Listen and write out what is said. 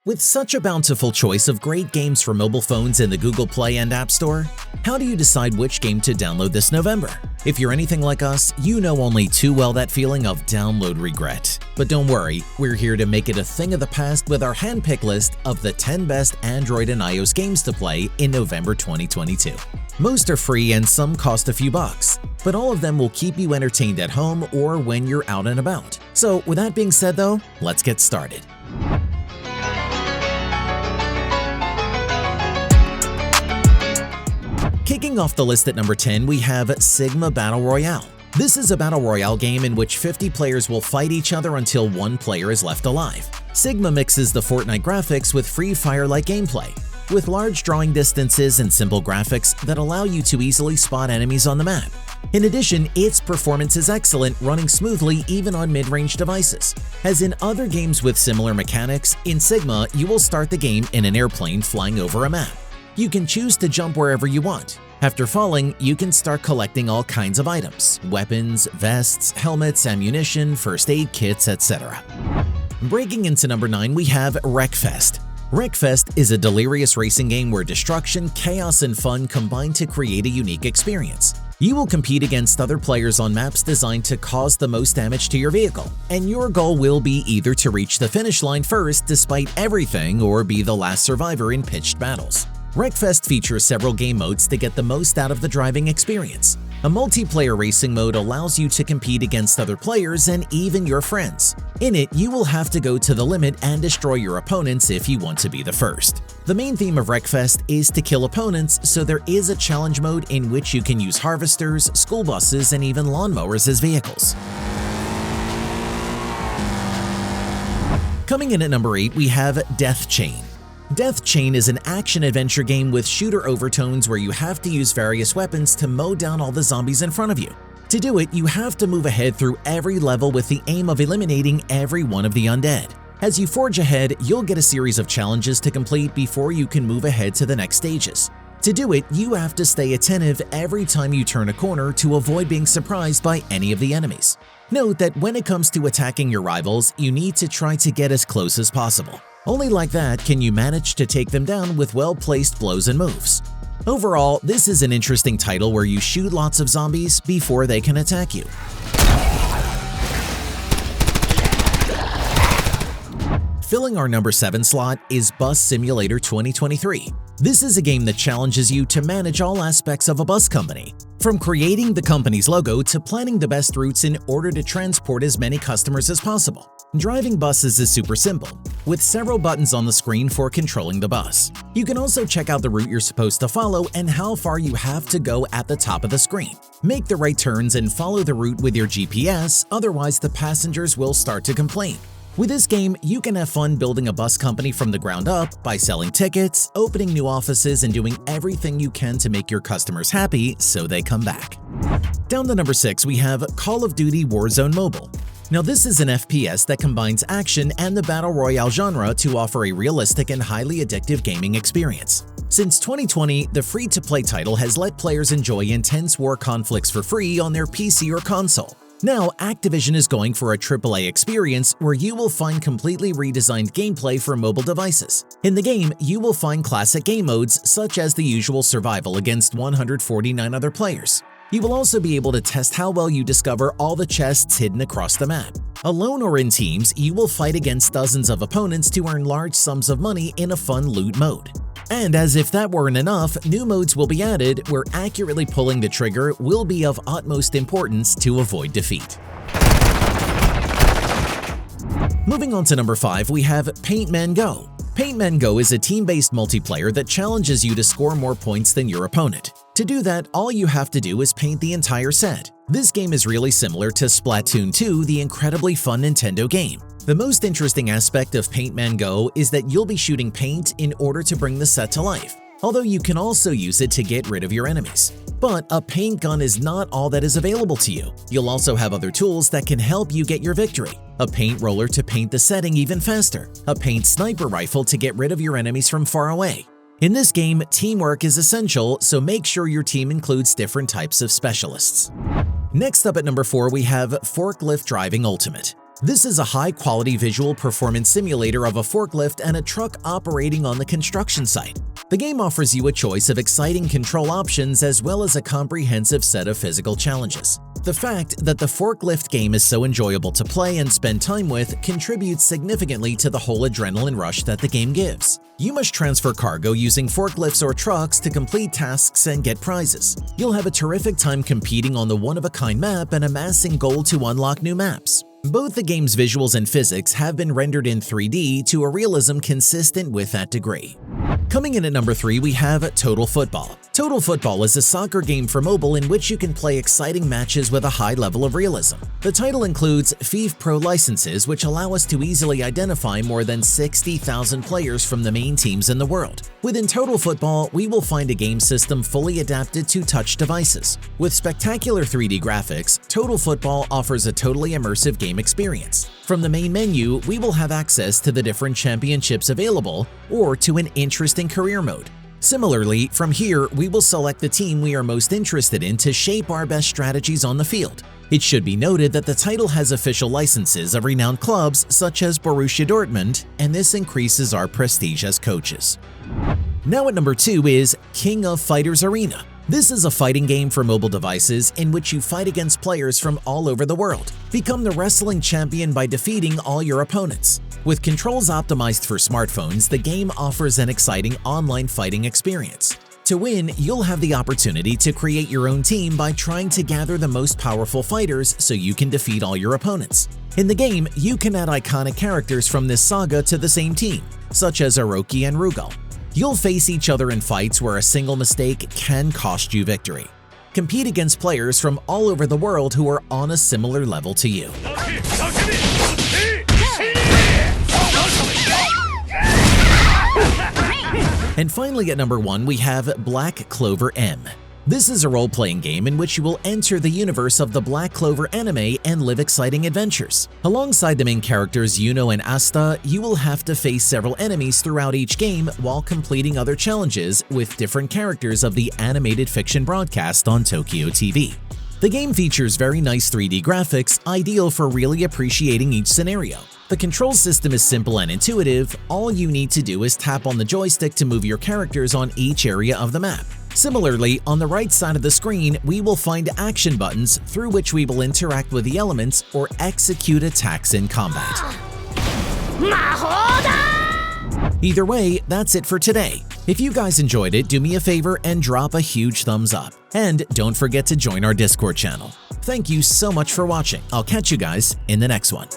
With such a bountiful choice of great games for mobile phones in the Google Play and App Store, how do you decide which game to download this November? If you're anything like us, you know only too well that feeling of download regret. But don't worry, we're here to make it a thing of the past with our handpicked list of the 10 best Android and iOS games to play in November 2022. Most are free and some cost a few bucks, but all of them will keep you entertained at home or when you're out and about. So with that being said though, let's get started. Kicking off the list at number 10, we have Sigma Battle Royale. This is a Battle Royale game in which 50 players will fight each other until one player is left alive. Sigma mixes the Fortnite graphics with Free Fire-like gameplay, with large drawing distances and simple graphics that allow you to easily spot enemies on the map. In addition, its performance is excellent, running smoothly even on mid-range devices. As in other games with similar mechanics, in Sigma, you will start the game in an airplane flying over a map. You can choose to jump wherever you want. After falling, you can start collecting all kinds of items: weapons, vests, helmets, ammunition, first aid kits, etc. Breaking into number 9, we have Wreckfest. Wreckfest is a delirious racing game where destruction, chaos, and fun combine to create a unique experience. You will compete against other players on maps designed to cause the most damage to your vehicle, and your goal will be either to reach the finish line first despite everything or be the last survivor in pitched battles. Wreckfest features several game modes to get the most out of the driving experience. A multiplayer racing mode allows you to compete against other players and even your friends. In it, you will have to go to the limit and destroy your opponents if you want to be the first. The main theme of Wreckfest is to kill opponents, so there is a challenge mode in which you can use harvesters, school buses, and even lawnmowers as vehicles. Coming in at number 8, we have Death Chain. Death Chain is an action-adventure game with shooter overtones where you have to use various weapons to mow down all the zombies in front of you. To do it, you have to move ahead through every level with the aim of eliminating every one of the undead. As you forge ahead, you'll get a series of challenges to complete before you can move ahead to the next stages. To do it, you have to stay attentive every time you turn a corner to avoid being surprised by any of the enemies. Note that when it comes to attacking your rivals, you need to try to get as close as possible. Only like that can you manage to take them down with well-placed blows and moves. Overall, this is an interesting title where you shoot lots of zombies before they can attack you. Filling our number 7 slot is Bus Simulator 2023. This is a game that challenges you to manage all aspects of a bus company, from creating the company's logo to planning the best routes in order to transport as many customers as possible. Driving buses is super simple, with several buttons on the screen for controlling the bus. You can also check out the route you're supposed to follow and how far you have to go at the top of the screen. Make the right turns and follow the route with your GPS, otherwise the passengers will start to complain. With this game, you can have fun building a bus company from the ground up by selling tickets, opening new offices, and doing everything you can to make your customers happy so they come back. Down to number 6, we have Call of Duty Warzone Mobile. Now this is an FPS that combines action and the Battle Royale genre to offer a realistic and highly addictive gaming experience. Since 2020, the free-to-play title has let players enjoy intense war conflicts for free on their PC or console. Now, Activision is going for a AAA experience where you will find completely redesigned gameplay for mobile devices. In the game, you will find classic game modes such as the usual survival against 149 other players. You will also be able to test how well you discover all the chests hidden across the map. Alone or in teams, you will fight against dozens of opponents to earn large sums of money in a fun loot mode. And as if that weren't enough, new modes will be added where accurately pulling the trigger will be of utmost importance to avoid defeat. Moving on to number 5, we have Paintman Go. Paintman Go is a team-based multiplayer that challenges you to score more points than your opponent. To do that, all you have to do is paint the entire set. This game is really similar to Splatoon 2, the incredibly fun Nintendo game. The most interesting aspect of Paintman Go is that you'll be shooting paint in order to bring the set to life, although you can also use it to get rid of your enemies. But a paint gun is not all that is available to you. You'll also have other tools that can help you get your victory. A paint roller to paint the setting even faster, a paint sniper rifle to get rid of your enemies from far away. In this game, teamwork is essential, so make sure your team includes different types of specialists. Next up at number 4, we have Forklift Driving Ultimate. This is a high-quality visual performance simulator of a forklift and a truck operating on the construction site. The game offers you a choice of exciting control options as well as a comprehensive set of physical challenges. The fact that the forklift game is so enjoyable to play and spend time with contributes significantly to the whole adrenaline rush that the game gives. You must transfer cargo using forklifts or trucks to complete tasks and get prizes. You'll have a terrific time competing on the one-of-a-kind map and amassing gold to unlock new maps. Both the game's visuals and physics have been rendered in 3D to a realism consistent with that degree. Coming in at number 3, we have Total Football. Total Football is a soccer game for mobile in which you can play exciting matches with a high level of realism. The title includes FIFA Pro licenses, which allow us to easily identify more than 60,000 players from the main teams in the world. Within Total Football, we will find a game system fully adapted to touch devices. With spectacular 3D graphics, Total Football offers a totally immersive game experience. From the main menu, we will have access to the different championships available or to an interesting career mode. Similarly, from here, we will select the team we are most interested in to shape our best strategies on the field. It should be noted that the title has official licenses of renowned clubs such as Borussia Dortmund, and this increases our prestige as coaches. Now at number 2 is King of Fighters Arena. This is a fighting game for mobile devices in which you fight against players from all over the world. Become the wrestling champion by defeating all your opponents. With controls optimized for smartphones, the game offers an exciting online fighting experience. To win, you'll have the opportunity to create your own team by trying to gather the most powerful fighters so you can defeat all your opponents. In the game, you can add iconic characters from this saga to the same team, such as Orochi and Rugal. You'll face each other in fights where a single mistake can cost you victory. Compete against players from all over the world who are on a similar level to you. And finally at number 1, we have Black Clover M. This is a role-playing game in which you will enter the universe of the Black Clover anime and live exciting adventures. Alongside the main characters Yuno and Asta, you will have to face several enemies throughout each game while completing other challenges with different characters of the animated fiction broadcast on Tokyo TV. The game features very nice 3D graphics, ideal for really appreciating each scenario. The control system is simple and intuitive. All you need to do is tap on the joystick to move your characters on each area of the map. Similarly, on the right side of the screen, we will find action buttons through which we will interact with the elements or execute attacks in combat. Either way, that's it for today. If you guys enjoyed it, do me a favor and drop a huge thumbs up. And don't forget to join our Discord channel. Thank you so much for watching. I'll catch you guys in the next one.